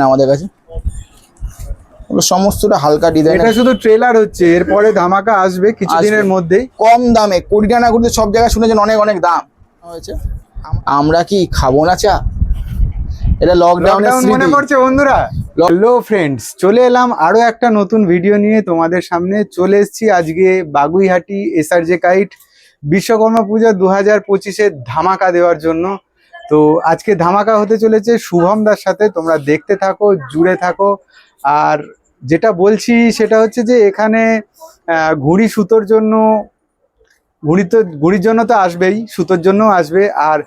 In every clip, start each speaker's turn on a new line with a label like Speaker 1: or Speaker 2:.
Speaker 1: আমাদের কাছে সমস্তটা হালকা ডিজাইন।
Speaker 2: এটা শুধু ট্রেলার হচ্ছে, এরপরে ধামাকা আসবে কিছুদিনের মধ্যেই।
Speaker 1: কম দামে 20 টাকা করতে সব জায়গায় শুনেছেন অনেক অনেক দাম হয়েছে। আমরা কি খাবো না চা? এটা লকডাউনের
Speaker 2: মনে পড়ছে বন্ধুরা। হ্যালো ফ্রেন্ডস, চলে এলাম আরো একটা নতুন ভিডিও নিয়ে তোমাদের সামনে। চলে এসেছি আজকে বাগুইহাটি এসআরজে কাইট বিশ্বকর্মা পূজা 2025-এর ধামাকা দেওয়ার জন্য। তো আজকে ধামাকা হতে চলেছে শুভম দার সাথে, তোমরা দেখতে থাকো, জুড়ে থাকো। আর যেটা বলছি সেটা হচ্ছে যে এখানে ঘুড়ি সুতোর জন্য, ঘুড়ির জন্য তো আসবেই, সুতোর জন্য আসবে। আর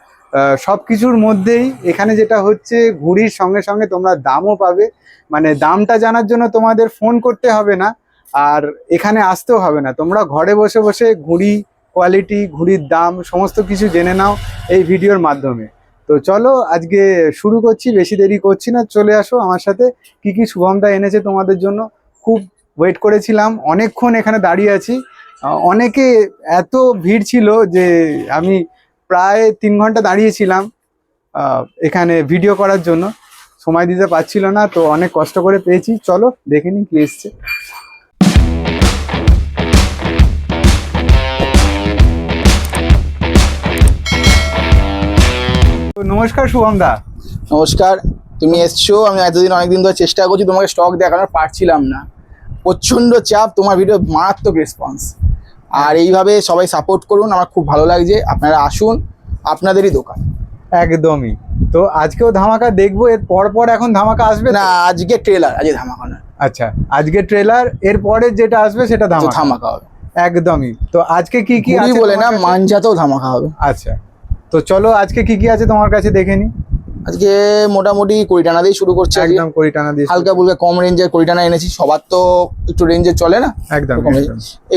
Speaker 2: সব কিছুর মধ্যেই এখানে যেটা হচ্ছে, ঘুড়ির সঙ্গে সঙ্গে তোমরা দামও পাবে। মানে দামটা জানার জন্য তোমাদের ফোন করতে হবে না, আর এখানে আসতেও হবে না। তোমরা ঘরে বসে বসে ঘুড়ি কোয়ালিটি, ঘুড়ির দাম সমস্ত কিছু জেনে নাও এই ভিডিওর মাধ্যমে। তো চলো আজকে শুরু করছি, বেশি দেরি করছি না। চলে আসো আমার সাথে। কি কি শুভমদা এনেছে তোমাদের জন্য। খুব ওয়েট করেছিলাম, অনেকক্ষণ এখানে দাঁড়িয়ে আছি। অনেকে এত ভিড় ছিল যে আমি প্রায় 3 ঘন্টা দাঁড়িয়েছিলাম এখানে ভিডিও করার জন্য, সময় দিতে পারছিল না। তো অনেক কষ্ট করে পেয়েছি। চলো দেখে নিই কি এসছে। নমস্কার শুভম দা।
Speaker 1: নমস্কার। তুমি এসছো, আমি এতদিন অনেকদিন ধরে চেষ্টা করছি তোমাকে স্টক দেখানোর, পারছিলাম না। প্রচন্ড চাপ, তোমার ভিডিও মারাত্মক রেসপন্স। আর এইভাবে সবাই সাপোর্ট করুন, আমার খুব ভালো লাগছে। আপনারা আসুন, আপনাদেরই দোকান।
Speaker 2: একদমই। তো আজকেও ধামাকা দেখবো, এর পর এখন ধামাকা আসবে
Speaker 1: না? আজকে ট্রেলার, আজকে ধামাকা না।
Speaker 2: আচ্ছা, আজকে ট্রেলার, এর পরে যেটা আসবে সেটা ধামাকা
Speaker 1: হবে।
Speaker 2: একদমই। তো আজকে কি কি আছে
Speaker 1: বলে না, মানজাতেও ধামাকা হবে।
Speaker 2: আচ্ছা, তো চলো আজকে কি কি আছে তোমার কাছে দেখে নি।
Speaker 1: আজকে মোটামুটি 20 টাকা দিয়ে শুরু করছে।
Speaker 2: একদম 20 টাকা দিয়ে,
Speaker 1: হালকা ফুলকা কম রেঞ্জের 20 টাকা এনেছি। সবার তো একটু রেঞ্জে চলে না,
Speaker 2: একদম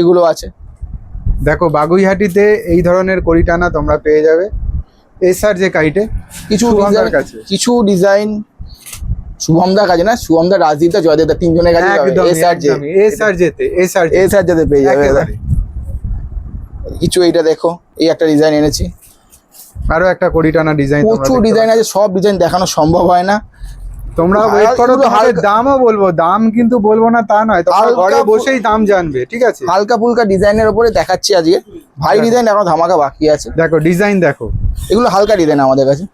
Speaker 1: এগুলো আছে।
Speaker 2: দেখো বাগুইহাটিতে এই ধরনের 20 টাকা তোমরা পেয়ে যাবে এসআরজে কাইটে।
Speaker 1: কিছু ডিজাইন শুভমদার কাছে না, শুভমদা, রাজদীপদা, জয়দেবদা, তিনজনের কাছে এসআরজেতে পেয়ে যাবে। কিছু এইটা দেখো, এই একটা ডিজাইন এনেছি।
Speaker 2: আরো একটা 20 টাকা ডিজাইন,
Speaker 1: প্রচুর ডিজাইন আছে। সব ডিজাইন দেখানো সম্ভব হয় না,
Speaker 2: তোমরা ওয়েট করো। দামও বলবো, দাম কিন্তু বলবো না তা নয়, তোমরা ঘরে বসেই দাম জানবে। ঠিক আছে,
Speaker 1: হালকা ফুলকা ডিজাইনের উপরে দেখাচ্ছি আজকে। ভারী ডিজাইন এখন ধামাকা বাকি আছে।
Speaker 2: দেখো ডিজাইন, দেখো
Speaker 1: এগুলো হালকা ডিজাইন আমাদের কাছে,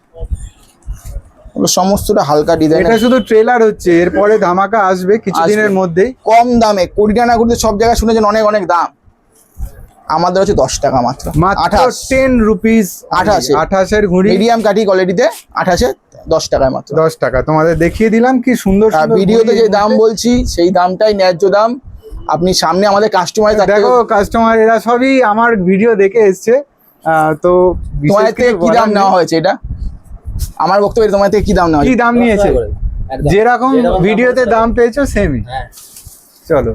Speaker 1: সমস্তটা হালকা ডিজাইন।
Speaker 2: এটা শুধু ট্রেলার হচ্ছে, এরপরে ধামাকা আসবে কিছুদিনের মধ্যেই।
Speaker 1: কম দামে 20 টাকা করতে সব জায়গায় শুনেছেন অনেক অনেক দাম, আমাদের হচ্ছে 10 টাকা মাত্র।
Speaker 2: 10 রুপিস। 28 ঘুড়ি,
Speaker 1: মিডিয়াম কাঠি কোয়ালিটিতে 28-এ 10 টাকায় মাত্র।
Speaker 2: 10 টাকা তোমাদের দেখিয়ে দিলাম। কি সুন্দর
Speaker 1: ভিডিওতে যে দাম বলছি সেই দামটাই ন্যায্য দাম। আপনি সামনে আমাদের কাস্টমার
Speaker 2: দেখো, কাস্টমার এরা সবই আমার ভিডিও দেখে এসছে। তো
Speaker 1: তোমাদের থেকে কি দাম নেওয়া হয়েছে? এটা আমার বক্তব্য, তোমাদের থেকে কি দাম নেওয়া,
Speaker 2: কি দাম নিয়েছে? যেরকম ভিডিওতে দাম পেয়েছো সেমই। চলো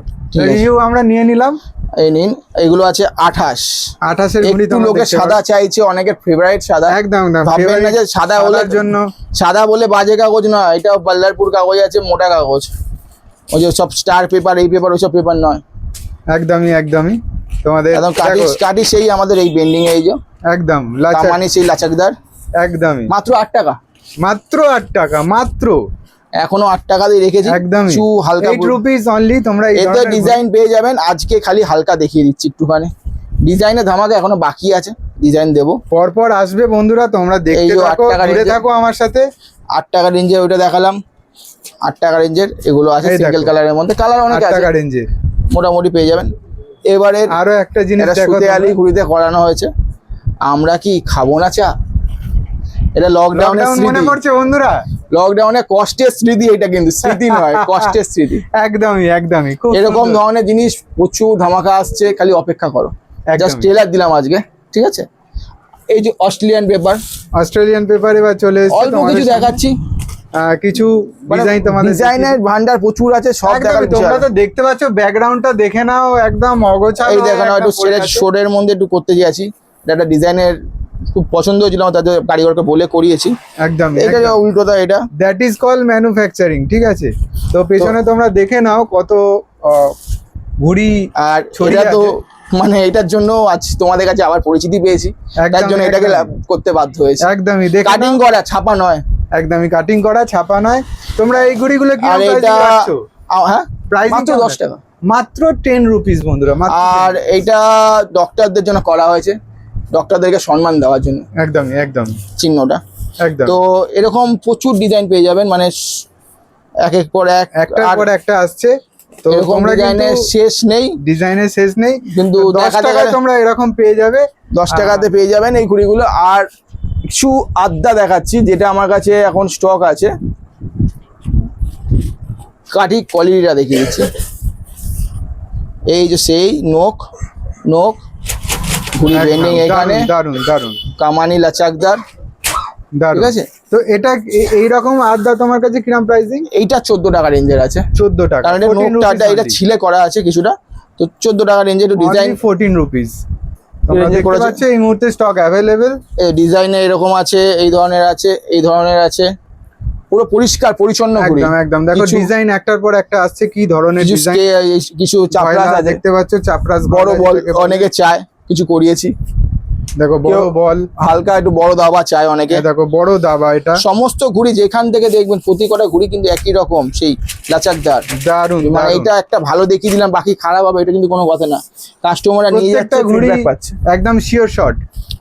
Speaker 2: রিভিউ আমরা নিয়ে নিলাম।
Speaker 1: এই নিন, এগুলো আছে 28-এর ঘুড়ি। লোকে সাদা চাইছে, অনেকের ফেভারিট সাদা।
Speaker 2: একদম
Speaker 1: ভাববেন না যে সাদা বলে জন্য, সাদা বলে বাজে কাগজ নয়। এটা বাল্লারপুর কাগজ আছে, মোটা কাগজ। ওই যে সব স্টার পেপার, এই পেপার, ওইসব পেপার নয়।
Speaker 2: একদমই তোমাদের
Speaker 1: একদম কাটি সেই আমাদের এই বেন্ডিং, এই যে
Speaker 2: একদম
Speaker 1: মানে সেই লাচাকদার।
Speaker 2: একদমই
Speaker 1: মাত্র 8 টাকা,
Speaker 2: মাত্র 8 টাকা, মাত্র
Speaker 1: এখনো 8 টাকা দিয়ে রেখেছি।
Speaker 2: একদম
Speaker 1: হালকা
Speaker 2: 8 রুপিস অনলি। তোমরা
Speaker 1: এতে ডিজাইন পেয়ে যাবেন। আজকে খালি হালকা দেখিয়ে দিচ্ছি একটুখানি। ডিজাইনের ধামাকা এখনো বাকি আছে, ডিজাইন দেবো
Speaker 2: পরপর আসবে বন্ধুরা। তোমরা দেখতে থাকো, ঘুরে থাকো আমার সাথে।
Speaker 1: 8 টাকা রেঞ্জের ওইটা দেখালাম, 8 টাকা রেঞ্জের এগুলো আছে সিঙ্গেল কালারের মধ্যে। কালার অনেক আছে, 8 টাকা রেঞ্জের
Speaker 2: মোটামুটি
Speaker 1: পেয়ে যাবেন। এবারে
Speaker 2: আরো একটা জিনিস দেখো,
Speaker 1: সুতেয়ালি ঘুড়িতে করানো হয়েছে। আমরা কি খাবো না চা? এটা লকডাউনের
Speaker 2: মনে পড়ছে বন্ধুরা।
Speaker 1: লকডাউনে কষ্টের স্মৃতি, এটা কিন্তু স্মৃতি নয়, কষ্টের স্মৃতি।
Speaker 2: একদমই
Speaker 1: এরকম ধরনের জিনিস প্রচুর ধামাকা আসছে, খালি অপেক্ষা করো। জাস্ট ট্রেলার দিলাম আজকে, ঠিক আছে। এই যে অস্ট্রেলিয়ান পেপার এবার চলে এসেছে। অল্প কিছু দেখাচ্ছি,
Speaker 2: কিছু ডিজাইন, তোমাদের
Speaker 1: ডিজাইনের ভান্ডার প্রচুর আছে। সব দেখাচ্ছি,
Speaker 2: তোমরা তো দেখতে পাচ্ছ। ব্যাকগ্রাউন্ডটা দেখে নাও, একদম অগোছালো।
Speaker 1: এই দেখো না, একটু শোরের মধ্যে একটু করতে গিয়েছি। একটা ডিজাইনের খুব পছন্দ হয়েছিল, তাদের কারিগরকে বলে করিয়েছি।
Speaker 2: একদম
Speaker 1: এটা উল্টোটা, এটা
Speaker 2: দ্যাট ইজ কল ম্যানুফ্যাকচারিং। ঠিক আছে, তো পেছনে তোমরা দেখে নাও কত ঘুড়ি।
Speaker 1: আর এটা তো মানে এটার জন্য আজ তোমাদের কাছে আবার পরিচিতি পেয়েছি, তার
Speaker 2: একদম,
Speaker 1: জন্য এটাকে
Speaker 2: একদম।
Speaker 1: লাভ করতে বাধ্য হয়েছে।
Speaker 2: একদমই দেখে
Speaker 1: কাটিং করা, ছাপা নয়।
Speaker 2: একদমই কাটিং করা, ছাপা নয়। তোমরা এই ঘড়িগুলো কি
Speaker 1: আর
Speaker 2: প্রাইসিং
Speaker 1: এটা
Speaker 2: রাখছো?
Speaker 1: হ্যাঁ,
Speaker 2: প্রাইসিং
Speaker 1: মাত্র 10 টাকা।
Speaker 2: মাত্র 10 রুপিস বন্ধুরা, মাত্র
Speaker 1: আর এইটা ডক্টরদের জন্য করা হয়েছে, ডক্টরদেরকে সম্মান দেওয়ার জন্য
Speaker 2: একদমই, একদম,
Speaker 1: চিহ্নটা।
Speaker 2: একদম।
Speaker 1: তো এরকম প্রচুর ডিজাইন পেয়ে যাবেন, মানে এক এক পর এক,
Speaker 2: একটার
Speaker 1: আর
Speaker 2: পর একটা আসছে। তো
Speaker 1: এরকম
Speaker 2: তোমরা
Speaker 1: ডিজাইনের
Speaker 2: কিন্তু
Speaker 1: শেষ নেই,
Speaker 2: ডিজাইনের শেষ নেই,
Speaker 1: কিন্তু
Speaker 2: 10
Speaker 1: দেখাতে
Speaker 2: টাকায়
Speaker 1: গেলে
Speaker 2: তোমরা এরকম পেয়ে যাবে।
Speaker 1: 10 টাকাতে পেয়ে যাবেন এই ঘুড়িগুলো। আর কিছু আড্ডা দেখাচ্ছি যেটা আমার কাছে এখন স্টক আছে, কাঠি কোয়ালিটিটা দেখিয়ে দিচ্ছি। এই যে সেই নোক নোক ঘুড়ি
Speaker 2: একদম,
Speaker 1: বেন্ডিং এখানে,
Speaker 2: দারুন দারুন
Speaker 1: কামানি লাচাকদার,
Speaker 2: দারুন।
Speaker 1: ঠিক আছে।
Speaker 2: তো এটা এইরকম আড্ডা তোমার কাছে কিরম প্রাইসিং?
Speaker 1: এইটা 14 টাকা রেঞ্জের আছে,
Speaker 2: 14 টাকা।
Speaker 1: কারণ এটা
Speaker 2: 14
Speaker 1: নোকটা
Speaker 2: rupees
Speaker 1: এটা
Speaker 2: only।
Speaker 1: ছিলে করা আছে কিছুটা, তো 14 টাকা রেঞ্জের ডিজাইন।
Speaker 2: Only 14 rupees. তোমরা
Speaker 1: range এ
Speaker 2: দেখতে
Speaker 1: করেছে।
Speaker 2: পাচ্ছ এই মুহূর্তে স্টক অ্যাভেলেবেল।
Speaker 1: এই ডিজাইনে এরকম আছে, এই ধরনের আছে, এই ধরনের আছে, পুরো পরিষ্কার পরিচ্ছন্ন ঘুড়ি।
Speaker 2: একদম, একদম। দেখো
Speaker 1: কিছু-
Speaker 2: ডিজাইন একটার পর একটা আসছে, কি ধরনের
Speaker 1: কিছু
Speaker 2: ডিজাইন।
Speaker 1: কিছু চাপড়াস আছে,
Speaker 2: দেখতে পাচ্ছ চাপরাস,
Speaker 1: বড়
Speaker 2: গয়না
Speaker 1: বল
Speaker 2: যেটাকে বলে।
Speaker 1: অনেকে চায়, কিছু করিয়েছি।
Speaker 2: দেখো বড়
Speaker 1: কেউ-
Speaker 2: বল,
Speaker 1: হালকা একটু বড় দাবা চায় অনেকে।
Speaker 2: দেখো বড় দাবা। এটা
Speaker 1: সমস্ত ঘুড়ি যেখান থেকে দেখবেন প্রতি কটা ঘুড়ি কিন্তু একই রকম, সেই লাচাকদার।
Speaker 2: দারুন
Speaker 1: মানে
Speaker 2: দারুন।
Speaker 1: এটা একটা ভালো দেখিয়ে দিলাম, বাকি খারাপ হবে এটা কিন্তু কোনো কথা না, কাস্টমাররা নিয়ে
Speaker 2: প্রত্যেকটা
Speaker 1: যাচ্ছে,
Speaker 2: ঘুড়ি
Speaker 1: feedback পাচ্ছে।
Speaker 2: একদম শিওর শট।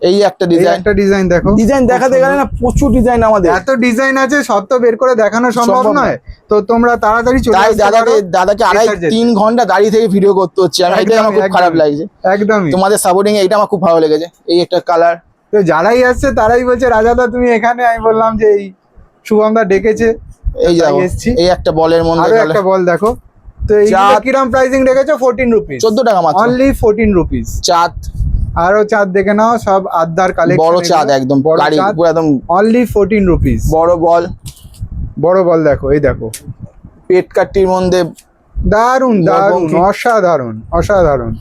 Speaker 1: এই একটা
Speaker 2: এই
Speaker 1: ডিজাইন,
Speaker 2: একটা ডিজাইন দেখো,
Speaker 1: ডিজাইন দেখাতে গেলে না প্রচুর ডিজাইন আমাদের,
Speaker 2: এত ডিজাইন আছে সব তো বের করে দেখানো সম্ভব
Speaker 1: সম্ভব
Speaker 2: নয়। তো তোমরা তাড়াতাড়ি চলে
Speaker 1: তাই
Speaker 2: আসতে পারো।
Speaker 1: দাদাকে
Speaker 2: Research যেতে।
Speaker 1: 3 ঘন্টা দাঁড়িয়ে থেকে ভিডিও করতে হচ্ছে, আমি এটাই আমার খুব
Speaker 2: একদমই,
Speaker 1: খারাপ
Speaker 2: একদমই।
Speaker 1: লাগছে।
Speaker 2: একদমই।
Speaker 1: তোমাদের সাপোর্টিং এইটা আমার খুব ভালো লেগেছে, এই একটা কালার।
Speaker 2: তো যারাই আসছে তারাই বলছে রাজাদা তুমি এখানে। আমি বললাম যে এই শুভমদা ডেকেছে,
Speaker 1: এই
Speaker 2: তাই
Speaker 1: দেখো,
Speaker 2: এসছি।
Speaker 1: এই একটা বলের মধ্যে
Speaker 2: আরো একটা বল দেখো। তো এই
Speaker 1: চাঁদ।
Speaker 2: কিরম প্রাইসিং রেখেছো? 14 রুপিস।
Speaker 1: 14 টাকা মাত্র।
Speaker 2: Only 14 rupees.
Speaker 1: চাঁদ,
Speaker 2: আরো চাঁদ দেখে নাও, সব আদ্দার কালেকশন।
Speaker 1: বড় চাঁদ একদম,
Speaker 2: বড়
Speaker 1: গাড়ি
Speaker 2: চাঁদ।
Speaker 1: পুরো একদম
Speaker 2: অনলি 14 রুপিস।
Speaker 1: বড় বল,
Speaker 2: বড় বল দেখো, এই দেখো
Speaker 1: পেট কাটটির মধ্যে
Speaker 2: দারুন দারুন,
Speaker 1: মরপঙ্খী।
Speaker 2: অসাধারণ অসাধারণ।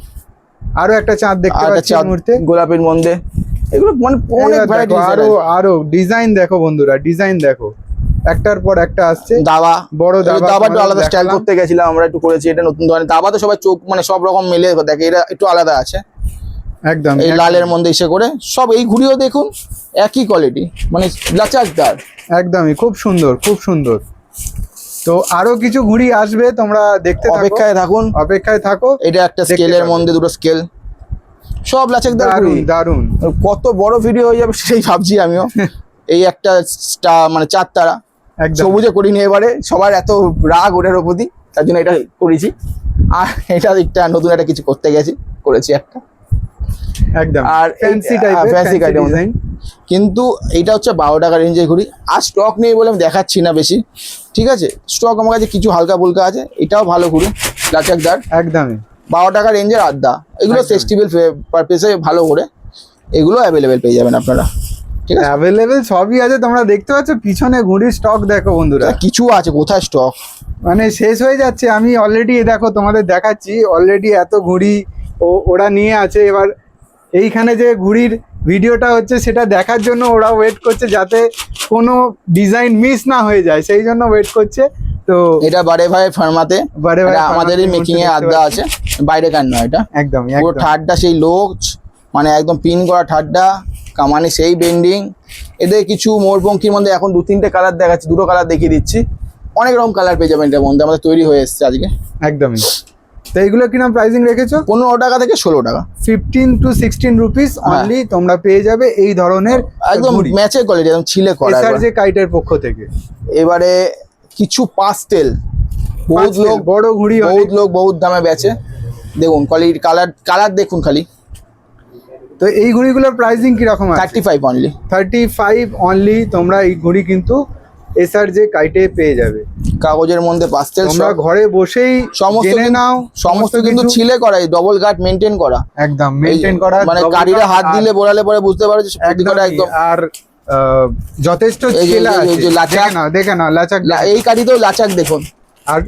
Speaker 2: আরো একটা চাঁদ দেখতে
Speaker 1: আর একটা
Speaker 2: পাচ্ছি এই
Speaker 1: চাঁদ
Speaker 2: মুহূর্তে।
Speaker 1: গোলাপের মধ্যে, এগুলো মানে অনেক
Speaker 2: এবার
Speaker 1: ভ্যারাইটি।
Speaker 2: দেখো, আরো আরো ডিজাইন দেখো বন্ধুরা, ডিজাইন দেখো, একটার পর একটা আসছে।
Speaker 1: দাবা,
Speaker 2: বড়
Speaker 1: এই
Speaker 2: দাবা
Speaker 1: দাবা একটু
Speaker 2: তোমাদের
Speaker 1: আলাদা স্টাইল
Speaker 2: দেখালাম।
Speaker 1: করতে গেছিলাম আমরা, একটু করেছি এটা নতুন ধরনের দাবা। তো সবাই চোখ মানে সব রকম মিলে দেখে, এটা একটু আলাদা আছে।
Speaker 2: একদম
Speaker 1: এই লালের মধ্যে এসে করে সব, এই ঘুড়িও দেখুন একই কোয়ালিটি, মানে লাচাকদার।
Speaker 2: একদমই, খুব সুন্দর খুব সুন্দর। তো আরো কিছু ঘুড়ি আসবে, তোমরা দেখতে থাকো,
Speaker 1: অপেক্ষায় থাকুন।
Speaker 2: অপেক্ষায় থাকো।
Speaker 1: এটা একটা
Speaker 2: দেখতে
Speaker 1: স্কেলের
Speaker 2: পাবে।
Speaker 1: মধ্যে দুটো স্কেল, সব লাচাকদার
Speaker 2: দারুন
Speaker 1: ঘুড়ি।
Speaker 2: দারুন।
Speaker 1: কত বড় ভিডিও হয়ে যাবে সেই ভাবছি আমিও। এই একটা মানে 4 তারা
Speaker 2: একদম
Speaker 1: সবুজে করিনি, এবারে সবার এত রাগ ওটার প্রতি, তার জন্য এটা করেছি। আর এটা একটা নতুন একটা কিছু করতে গেছি, করেছি একটা।
Speaker 2: একদম
Speaker 1: আর
Speaker 2: ফ্যান্সি
Speaker 1: fancy
Speaker 2: টাইপের
Speaker 1: item
Speaker 2: ডিজাইন।
Speaker 1: কিন্তু এইটা হচ্ছে 12 টাকা রেঞ্জের ঘুড়ি। আর স্টক নেই বলে আমি দেখাচ্ছি না বেশি, ঠিক আছে। স্টক আমার কাছে কিছু হালকা ফুলকা আছে, এটাও ভালো ঘুড়ি লাচাকদার,
Speaker 2: একদমই
Speaker 1: 12 টাকা রেঞ্জের আড্ডা। এগুলো
Speaker 2: একদমই।
Speaker 1: ফেস্টিভ্যাল পারপাসে ভালো করে, এগুলো অ্যাভেলেবেল পেয়ে যাবেন আপনারা, ঠিক আছে।
Speaker 2: অ্যাভেলেবেল সবই আছে। তোমরা দেখতে পাচ্ছ পিছনে ঘুড়ির স্টক দেখো বন্ধুরা,
Speaker 1: কিছু আছে, কোথায় স্টক
Speaker 2: মানে শেষ হয়ে যাচ্ছে। আমি অলরেডি দেখো তোমাদের দেখাচ্ছি, অলরেডি এত ঘুড়ি ওরা নিয়ে আছে। এবার এইখানে যে ঘুড়ির ভিডিওটা হচ্ছে সেটা দেখার জন্য ওরা ওয়েট করছে, যাতে কোনো ডিজাইন মিস না হয়ে যায়, সেই জন্য ওয়েট করছে। তো
Speaker 1: এটা বারে ভাই ফার্মাতে,
Speaker 2: বারে বারে
Speaker 1: আমাদেরই
Speaker 2: ফার্মাতে
Speaker 1: মেকিং এ
Speaker 2: দেখতে
Speaker 1: আড্ডা
Speaker 2: পাচ্ছি।
Speaker 1: আছে, বাইরে কার নয় এটা।
Speaker 2: একদমই
Speaker 1: পুরো
Speaker 2: একদম
Speaker 1: ঠাড্ডা সেই লোক, মানে একদম পিন করা ঠাড্ডা, কামানি সেই বেন্ডিং। এদের কিছু মোরপঙ্খির মধ্যে এখন 2-3টে কালার দেখাচ্ছি, 2টো কালার দেখিয়ে দিচ্ছি। অনেক রকম কালার পেয়ে যাবেন এটার মধ্যে, আমাদের তৈরি হয়ে এসছে আজকে।
Speaker 2: একদমই। তো এইগুলো কিরম প্রাইসিং রেখেছো?
Speaker 1: 15 টাকা থেকে 16 টাকা
Speaker 2: 15 to 16 রুপিস অনলি। তোমরা পেয়ে যাবে এই ধরনের
Speaker 1: একদম ম্যাচের কোয়ালিটি, একদম ছিলে করা একবার।
Speaker 2: এসআরজে কাইটের পক্ষ থেকে।
Speaker 1: এবারে কিছু পাস্টেল, বহুত লোক
Speaker 2: বড় ঘুড়ি অনেক।
Speaker 1: বহুত দামে বেচে। দেখুন কোয়ালিটি, কালার দেখুন খালি।
Speaker 2: তো এই ঘুড়িগুলোর প্রাইসিং কিরকম আছে?
Speaker 1: 35 অনলি।
Speaker 2: 35 অনলি। তোমরা এই ঘুড়ি কিন্তু এসআরজে কাইটে পেয়ে যাবে।
Speaker 1: কাগজের মধ্যে পাস্টেল,
Speaker 2: তোমরা ঘরে বসেই
Speaker 1: সমস্ত
Speaker 2: জেনে নাও।
Speaker 1: সমস্ত কিন্তু
Speaker 2: কিছু
Speaker 1: ছিলে করা, ডবল গার্ড মেনটেন করা,
Speaker 2: একদম মেনটেন করা,
Speaker 1: মানে
Speaker 2: double
Speaker 1: গাড়িরা
Speaker 2: guard
Speaker 1: হাত
Speaker 2: আর
Speaker 1: দিলে বোড়ালে পরে বুঝতে পারো যে
Speaker 2: একদমই।
Speaker 1: একদম।
Speaker 2: আর যথেষ্ট
Speaker 1: এই যে-
Speaker 2: ছেলা
Speaker 1: এই যে-
Speaker 2: আছে।
Speaker 1: এই যে লাচাক।
Speaker 2: দেখে নাও লাচাক।
Speaker 1: এই কাঠিতেও লাচাক দেখুন,
Speaker 2: আর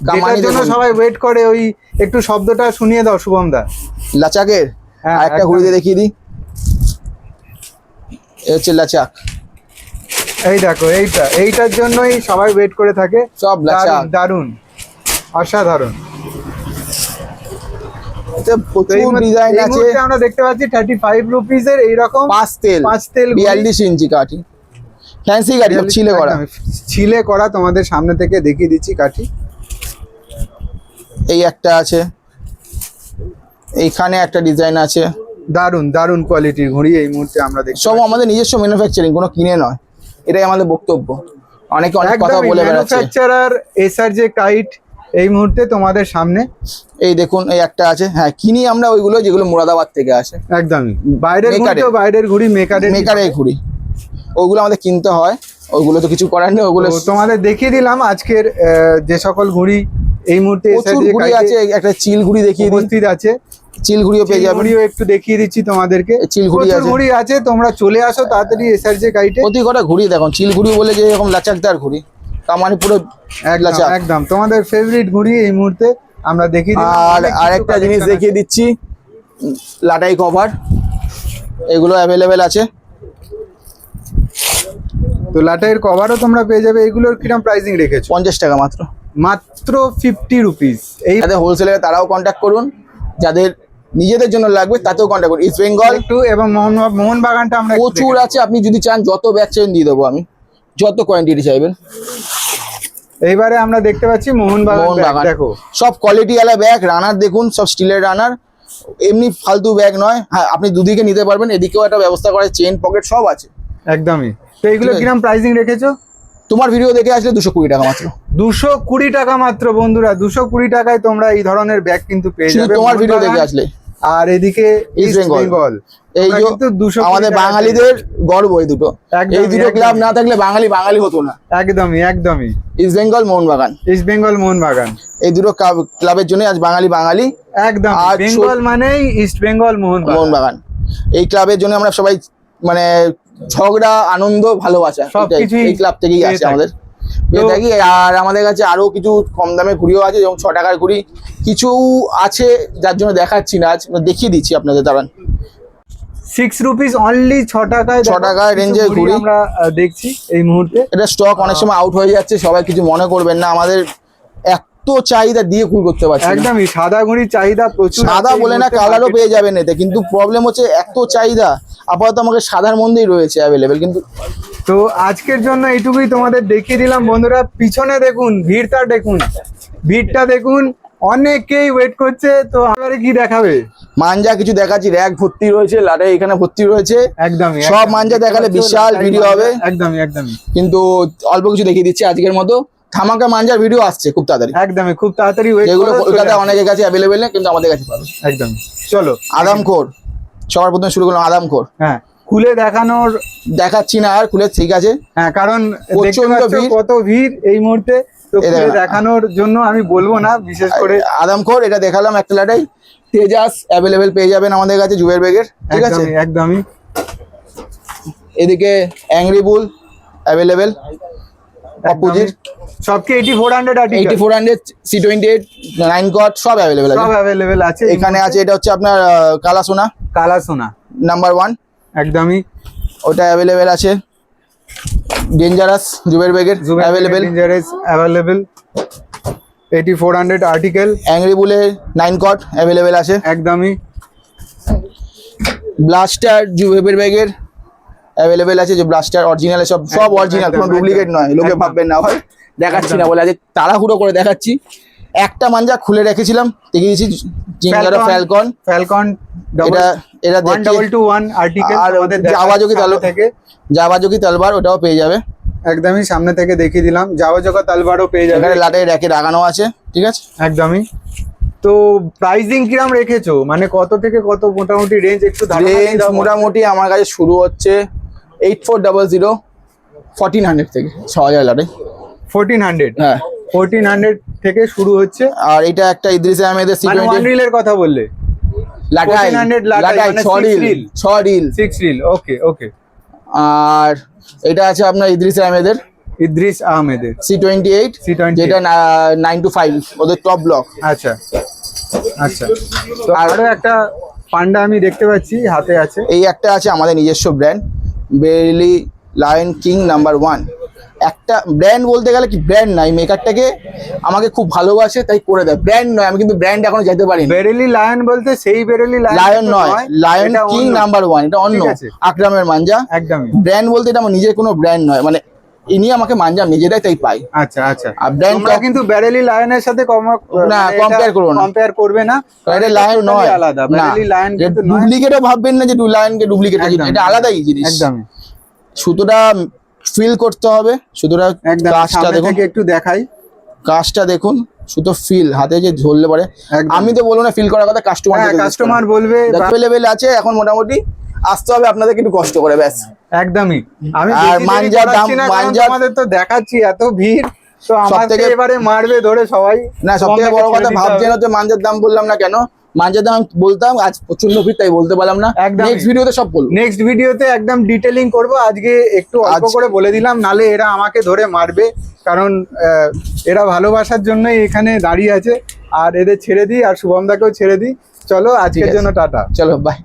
Speaker 1: কামানি
Speaker 2: যেটার জন্য
Speaker 1: দেখুন।
Speaker 2: সবাই ওয়েট করে, ওই একটু শব্দটা শুনিয়ে দাও শুভম দা।
Speaker 1: লাচাকের
Speaker 2: হ্যাঁ,
Speaker 1: আর একটা
Speaker 2: একদম।
Speaker 1: ঘুরিয়ে দেখিয়ে দিই। এ হচ্ছে লাচাক,
Speaker 2: এই দেখো এইটার জন্যই সবাই ওয়েট করে থাকে।
Speaker 1: সব লাচাক।
Speaker 2: দারুণ দারুণ, অসাধারণ।
Speaker 1: এতে
Speaker 2: তো
Speaker 1: প্রচুর
Speaker 2: এই
Speaker 1: ডিজাইন আছে।
Speaker 2: মুহূর্তে আমরা দেখতে পাচ্ছি 35 রুপিসের এইরকম
Speaker 1: পাঁচতেল 42 ইঞ্চি কাঠি, ফ্যান্সি কাঠি, সব ছিলে করা।
Speaker 2: ছিলে করা, তোমাদের সামনে থেকে দেখিয়ে দিচ্ছি কাঠি।
Speaker 1: এই একটা আছে, এইখানে একটা ডিজাইন আছে।
Speaker 2: দারুন দারুন কোয়ালিটির ঘড়ি এই মুহূর্তে আমরা দেখছি।
Speaker 1: সব আমাদের নিজস্ব ম্যানুফ্যাকচারিং, কোনো কিনে নয়, এটাই আমাদের বক্তব্য। অনেকে অনেক কথা বলে বেড়াচ্ছে।
Speaker 2: ম্যানুফ্যাকচারার এসআরজে কাইট এই মুহূর্তে তোমাদের সামনে।
Speaker 1: এই দেখুন, এই একটা আছে, হ্যাঁ কিনি আমরা ওইগুলো যেগুলো মুরাদাবাদ থেকে আসে।
Speaker 2: একদমই বাইরের ঘড়ি,
Speaker 1: মেকারের।
Speaker 2: তো বাইরের ঘড়ি মেকারের
Speaker 1: ঘুড়ি, ওইগুলো আমাদের কিনতে হয়, ওইগুলো তো কিছু করার নেই। ওগুলো
Speaker 2: তো তোমাদের দেখিয়ে দিলাম আজকের যে সকল ঘড়ি এই মুহূর্তে
Speaker 1: প্রচুর
Speaker 2: SRJ
Speaker 1: ঘুড়ি
Speaker 2: কাইটে
Speaker 1: আছে। একটা চিল ঘুড়ি দেখিয়ে দিই,
Speaker 2: উপস্থিত আছে।
Speaker 1: চিল ঘুড়িও পেয়ে যাবেন।
Speaker 2: ঘড়িও একটু দেখিয়ে দিচ্ছি তোমাদেরকে।
Speaker 1: চিল ঘুড়ি
Speaker 2: প্রচুর
Speaker 1: আছে।
Speaker 2: ঘড়ি আছে, তোমরা চলে আসো তাড়াতাড়ি এসআরজে কাইটে।
Speaker 1: প্রতি কটা ঘুড়ি দেখুন, চিল ঘুড়ি বলে যে এরকম লাচাকদার ঘুড়ি, তার মানে পুরো
Speaker 2: একদম
Speaker 1: লাচাক।
Speaker 2: একদম তোমাদের ফেভারিট ঘড়ি এই মুহূর্তে আমরা দেখিয়ে দিলাম।
Speaker 1: আর
Speaker 2: অনেক কিছু
Speaker 1: আরেকটা জিনিস
Speaker 2: collection
Speaker 1: দেখিয়ে
Speaker 2: আছে।
Speaker 1: দিচ্ছি, লাটাই কভার, এগুলো অ্যাভেলেবেল আছে।
Speaker 2: তো লাটাইয়ের কভারও তোমরা পেয়ে যাবে। এগুলোর কিরকম প্রাইসিং রেখেছো?
Speaker 1: 50 টাকা মাত্র।
Speaker 2: মাত্র 50 রুপিস। এই
Speaker 1: যাদের হোলসেলার তারাও কন্ট্যাক্ট করুন, যাদের নিজেদের জন্য লাগবে তাতেও কন্ট্যাক্ট করুন। ইস্ট বেঙ্গল
Speaker 2: একটু এবং মোহনবাগানটা আমরা একটু
Speaker 1: প্রচুর
Speaker 2: দেখে
Speaker 1: আছে, আপনি যদি চান যত ব্যাগ চাইবেন দিয়ে দেবো আমি, যত কোয়ান্টিটি চাইবেন।
Speaker 2: নিই। এইবারে আমরা দেখতে পাচ্ছি মোহনবাগান ব্যাগ, দেখো
Speaker 1: সব কোয়ালিটি ওয়ালা ব্যাগ, রানার দেখুন, সব স্টিলের রানার, এমনি ফালতু ব্যাগ নয়। হ্যাঁ, আপনি দুদিকে নিতে পারবেন, এদিকেও একটা ব্যবস্থা করে, চেন পকেট সব আছে।
Speaker 2: একদমই। তো এগুলো
Speaker 1: ঠিক আছে।
Speaker 2: কিরকম প্রাইসিং রেখেছো?
Speaker 1: তোমার ভিডিও দেখে আসলে 220 টাকা মাত্র।
Speaker 2: 220 টাকা মাত্র বন্ধুরা। 220 টাকায় তোমরা এই ধরনের ব্যাগ কিন্তু পেয়ে
Speaker 1: শুধু
Speaker 2: যাবে
Speaker 1: তোমার ভিডিও
Speaker 2: মোহনবাগান।
Speaker 1: দেখে আসলে।
Speaker 2: আর এদিকে
Speaker 1: ইস্ট
Speaker 2: ইস্ট
Speaker 1: বেঙ্গল।
Speaker 2: বেঙ্গল।
Speaker 1: এই
Speaker 2: তোমরা
Speaker 1: যে
Speaker 2: কিন্তু 220
Speaker 1: আমাদের
Speaker 2: টাকায়
Speaker 1: বাঙালিদের গর্ব এই দুটো।
Speaker 2: একদমই,
Speaker 1: এই দুটো ক্লাব
Speaker 2: একদমই।
Speaker 1: না থাকলে বাঙালি বাঙালি হতো না।
Speaker 2: একদমই একদমই।
Speaker 1: ইস্ট বেঙ্গল, মোহনবাগান,
Speaker 2: ইস্ট বেঙ্গল মোহনবাগান,
Speaker 1: এই দুটো ক্লাবের জন্য আজ বাঙালি বাঙালি।
Speaker 2: একদম।
Speaker 1: আর
Speaker 2: বেঙ্গল মানেই ইস্ট বেঙ্গল মোহনবাগান।
Speaker 1: মোহনবাগান, এই ক্লাবের জন্য আমরা সবাই মানে ঝগড়া, আনন্দ, ভালোবাসা
Speaker 2: সবকিছুই
Speaker 1: এই ক্লাব থেকেই
Speaker 2: পেয়ে
Speaker 1: আছে
Speaker 2: থাকি।
Speaker 1: আমাদের, পেয়ে থাকি। আর আমাদের কাছে আরো কিছু কম দামে ঘুড়িও আছে, যেমন 6 টাকার ঘুড়ি কিছু আছে, যার জন্য দেখাচ্ছি না, আজ দেখিয়ে দিচ্ছি আপনাদের। দাঁড়ান,
Speaker 2: 6 রুপিস অনলি, 6 টাকায়
Speaker 1: 6 টাকায়
Speaker 2: কিছু
Speaker 1: রেঞ্জের ঘুড়ি
Speaker 2: আমরা দেখছি এই মুহূর্তে।
Speaker 1: এটা স্টক অনেক সময় আউট হয়ে যাচ্ছে, সবাই কিছু মনে করবেন না। আমাদের এত চাহিদা দিয়ে কুল করতে পারছি না।
Speaker 2: একদমই সাদা ঘড়ির চাহিদা প্রচুর।
Speaker 1: সাদা
Speaker 2: আছে এই
Speaker 1: বলে না,
Speaker 2: মুহূর্তে
Speaker 1: কালারও
Speaker 2: market-এ।
Speaker 1: পেয়ে যাবেন এতে, কিন্তু প্রবলেম হচ্ছে এত চাহিদা। আপাতত আমাকে সাদার মধ্যেই রয়েছে অ্যাভেলেবেল, কিন্তু
Speaker 2: তো আজকের জন্য এইটুকুই তোমাদের দেখিয়ে দিলাম বন্ধুরা। পিছনে দেখুন, ভিড়টা দেখুন, ভিড়টা দেখুন, অনেকেই ওয়েট করছে। তো এবারে কি দেখাবে?
Speaker 1: মাঞ্জা কিছু দেখাচ্ছি, র্যাক ভর্তি রয়েছে, লাটে এখানে ভর্তি রয়েছে।
Speaker 2: একদমই
Speaker 1: সব
Speaker 2: একদমই।
Speaker 1: মাঞ্জা দেখালে বিশাল
Speaker 2: লাটাই
Speaker 1: ভিডিও
Speaker 2: মাঞ্জা,
Speaker 1: হবে,
Speaker 2: একদমই একদমই
Speaker 1: কিন্তু অল্প কিছু দেখিয়ে দিচ্ছি আজকের মতো। ধামাকা মাঞ্জার ভিডিও আসছে খুব তাড়াতাড়ি,
Speaker 2: একদমই। খুব তাড়াতাড়ি ওয়েট
Speaker 1: যেগুলো
Speaker 2: করো, চলে
Speaker 1: কলকাতায়
Speaker 2: আসবে।
Speaker 1: অনেকের কাছে অ্যাভেলেবেল নেই, কিন্তু আমাদের কাছে পাবে।
Speaker 2: একদমই। চলো
Speaker 1: আদামখোর, সবার প্রথমে শুরু করলাম আদামখোর।
Speaker 2: হ্যাঁ, খুলে দেখানোর।
Speaker 1: দেখাচ্ছি না আর খুলে, ঠিক আছে।
Speaker 2: হ্যাঁ, কারণ দেখতে
Speaker 1: প্রচণ্ড
Speaker 2: পাচ্ছ
Speaker 1: ভিড়।
Speaker 2: কত ভিড় এই মুহূর্তে। তো
Speaker 1: এই
Speaker 2: খুলে
Speaker 1: দেখো না।
Speaker 2: দেখানোর জন্য আমি বলবো না, বিশেষ করে
Speaker 1: আদামখোর এটা দেখালাম একটা লাটাই। তেজাস অ্যাভেলেবেল পেয়ে যাবেন আমাদের কাছে, জুবের বেগের, ঠিক আছে।
Speaker 2: একদমই একদমই।
Speaker 1: এদিকে অ্যাংরি বুল অ্যাভেলেবেল, অপোজিট
Speaker 2: সবকে 8400 আর্টিকেল,
Speaker 1: 8400, C28, 9 কট সব অ্যাভেলেবেল
Speaker 2: সব
Speaker 1: আছে।
Speaker 2: অ্যাভেলেবেল আছে
Speaker 1: এখানে আছে, এটা হচ্ছে আপনার কালা সোনা
Speaker 2: কালা সোনা।
Speaker 1: নাম্বার 1,
Speaker 2: একদমই।
Speaker 1: ওটা অ্যাভেলেবেল আছে। ডেঞ্জারাস জুবের বেগের available.
Speaker 2: Dangerous available, 8400 article.
Speaker 1: Angry বুলের 9 কট অ্যাভেলেবেল আছে।
Speaker 2: একদমই।
Speaker 1: ব্লাস্টার জুবের বেগের অ্যাভেলেবেল আছে, যে ব্লাস্টার অরিজিনাল, সব
Speaker 2: একদম,
Speaker 1: অরিজিনাল, কোনো
Speaker 2: একদম,
Speaker 1: ডুপ্লিকেট নয়। লোকে
Speaker 2: একদম।
Speaker 1: ভাববেন না হয় দেখাচ্ছি না
Speaker 2: একদম।
Speaker 1: বলে, আজ তাড়াহুড়ো করে দেখাচ্ছি। একটা মাঞ্জা খুলে রেখেছিলাম, দেখিয়ে দিচ্ছি, জিঞ্জারো ফ্যালকন।
Speaker 2: ফ্যালকন
Speaker 1: এটা এটা দেখিয়ে
Speaker 2: 1221 আর্টিকেল।
Speaker 1: আর জাওয়াজোকি
Speaker 2: থেকে
Speaker 1: জাওয়াজোকি তলবার, ওটাও পেয়ে যাবে।
Speaker 2: একদমই সামনে থেকে দেখিয়ে দিলাম। জাওয়াজোকা তালবারও পেয়ে যাবে।
Speaker 1: এখানে লাটে র্যাকে লাগানো আছে, ঠিক আছে।
Speaker 2: একদমই। তো প্রাইজিং কিরম রেখেছো, মানে কত থেকে কত মোটামুটি রেঞ্জ একটু ধারণা দিয়ে
Speaker 1: রেঞ্জ
Speaker 2: দাও।
Speaker 1: মোটামুটি আমার কাছে শুরু হচ্ছে 8400, 1400 থেকে 6000 লাটে।
Speaker 2: 1400,
Speaker 1: হ্যাঁ,
Speaker 2: 1400 থেকে শুরু হচ্ছে।
Speaker 1: আর এটা একটা ইদ্রিস আহমেদের
Speaker 2: মানে ওয়ান
Speaker 1: C28
Speaker 2: রিলের কথা বললে,
Speaker 1: লাটাই
Speaker 2: 1400 লাটাই,
Speaker 1: লাটাই
Speaker 2: মানে
Speaker 1: 6
Speaker 2: six
Speaker 1: reel
Speaker 2: reel।
Speaker 1: 6 reel.
Speaker 2: 6 reel. Okay okay.
Speaker 1: আর এটা আছে আপনার ইদ্রিস আহমেদের
Speaker 2: ইদ্রিস আহমেদের
Speaker 1: C28,
Speaker 2: C28,
Speaker 1: যেটা 9 to 5 ওদের টপ ব্লক।
Speaker 2: আচ্ছা আচ্ছা। তো আরো একটা পান্ডা আমি দেখতে পাচ্ছি হাতে আছে।
Speaker 1: এই একটা আছে আমাদের নিজস্ব brand, verily lion king number 1, একটা ব্র্যান্ড বলতে গেলে কি ব্র্যান্ড না, এই মেকারটাকে আমাকে খুব ভালোবাসে তাই করে দেয়। ব্র্যান্ড নয়, আমি কিন্তু ব্র্যান্ড এখনো যেতে পারিনি।
Speaker 2: বেরেলি লায়ন বলতে সেই বেরেলি
Speaker 1: লায়ন নয়, লায়ন কিং নাম্বার 1, এটা অন্য
Speaker 2: ঠিক আছে।
Speaker 1: আকরামের মাঞ্জা।
Speaker 2: একদমই।
Speaker 1: ব্র্যান্ড বলতে এটা আমার নিজের কোনো ব্র্যান্ড নয়, মানে ইনি আমাকে মাঞ্জা নিজেরাই তাই পাই।
Speaker 2: আচ্ছা আচ্ছা,
Speaker 1: আর brand
Speaker 2: তোমরা কিন্তু বেরেলি লায়নের সাথে
Speaker 1: না, compare করবো না।
Speaker 2: কম্পেয়ার করবে না,
Speaker 1: এটা লায়ন নয়,
Speaker 2: আলাদা। বেরেলি লায়ন কিন্তু নয়,
Speaker 1: ডুপ্লিকেটও ভাববেন না যে লায়নকে ডুপ্লিকেট,
Speaker 2: একদম।
Speaker 1: এটা আলাদাই জিনিস।
Speaker 2: একদমই
Speaker 1: সুতোটা ফিল করতে হবে, সুতোটা
Speaker 2: একদম।
Speaker 1: কাজটা
Speaker 2: সামনে
Speaker 1: দেখুন,
Speaker 2: থেকে একটু দেখাই,
Speaker 1: কাজটা দেখুন, সুতো ফিল হাতে যে ধরলে পরে।
Speaker 2: একদম।
Speaker 1: আমি তো বলবো না ফিল করার কথা, কাস্টমার
Speaker 2: হ্যাঁ কাস্টমার বলবে।
Speaker 1: লেভেল আছে এখন, মোটামুটি আসতে হবে আপনাদেরকে একটু কষ্ট করে, ব্যাস।
Speaker 2: একদমই। আমি
Speaker 1: আর
Speaker 2: বেশি দেরি
Speaker 1: মাঞ্জার দাম,
Speaker 2: করাচ্ছি না, কারণ
Speaker 1: মাঞ্জার
Speaker 2: তোমাদের তো দেখাচ্ছি এত ভিড়, তো আমাকে
Speaker 1: সবথেকে-
Speaker 2: এবারে মারবে ধরে সবাই।
Speaker 1: না, সব থেকে বড়
Speaker 2: তোমাকে
Speaker 1: কথা
Speaker 2: ছেড়ে দিতে
Speaker 1: ভাবছেন
Speaker 2: হবে।
Speaker 1: হচ্ছে মাঞ্জার দাম বললাম না কেন, মাঞ্জার দাম আমি বলতাম, আজ প্রচন্ড ভিড় তাই বলতে পারলাম না।
Speaker 2: একদমই।
Speaker 1: নেক্সট ভিডিওতে সব বলবো।
Speaker 2: নেক্সট ভিডিওতে একদম ডিটেলিং করব, আজকে একটু অল্প
Speaker 1: আজ-
Speaker 2: করে বলে দিলাম, নালে এরা আমাকে ধরে মারবে, কারণ এরা ভালোবাসার জন্যই এখানে দাঁড়িয়ে আছে। আর এদের ছেড়ে দিই, আর শুভমদাকেও ছেড়ে দিই। চলো আজকের
Speaker 1: আছে।
Speaker 2: জন্য টাটা।
Speaker 1: চলো বাই।